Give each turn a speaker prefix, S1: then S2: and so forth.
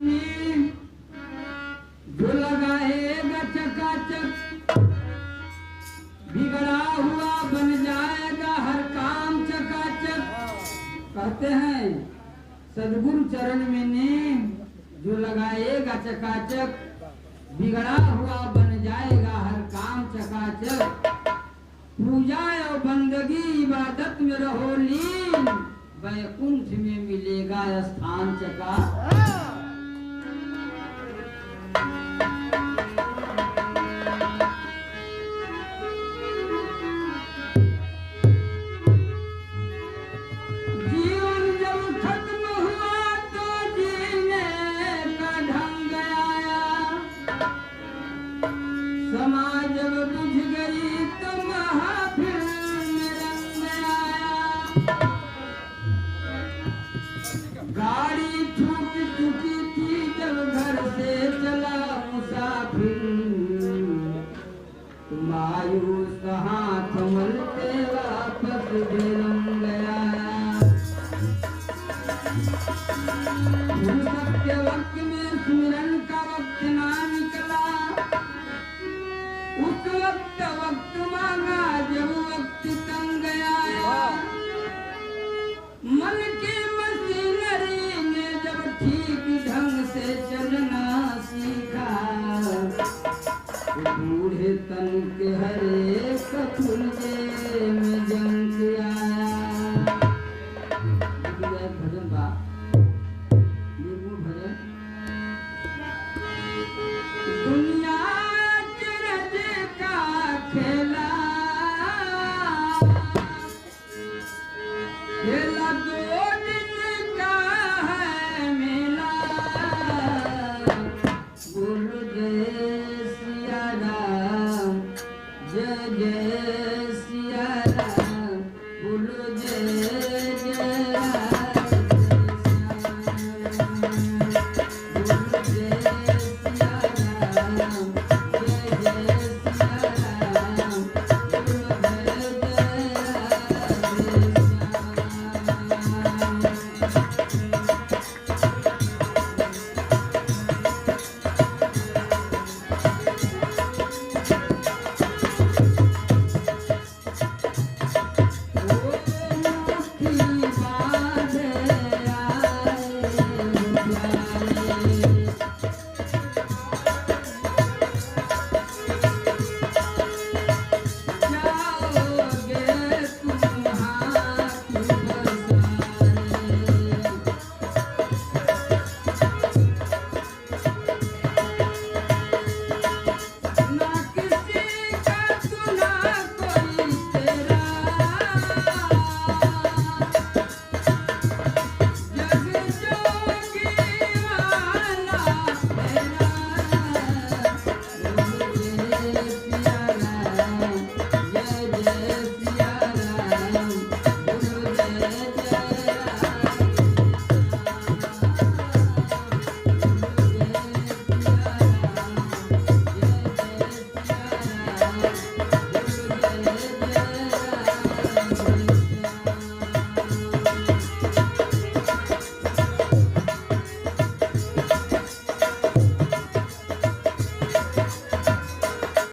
S1: जो लगाएगा चकाचक बिगड़ा हुआ बन जाएगा हर काम चकाचक। कहते हैं सदगुरु चरण में नेम जो लगाएगा चकाचक बिगड़ा हुआ बन जाएगा हर काम चकाचक। पूजा और बंदगी इबादत में रहो लीन वैकुंठ में मिलेगा स्थान चकाचक। समाज बुझ गई तो महाफिल में रंग आया। गाड़ी छूट चुकी थी जब घर से चला मुसाफिर। मायूस हाथ मलते वापस रंग आया। फुर्सत के वक्त में सुमिरन का वक्त ना निकला। उस वक्त मांगा जब वक्त तंग आया। मन की मशीनरी ने जब ठीक ढंग से चलना सीखा। बूढ़े तन के हरे कथुल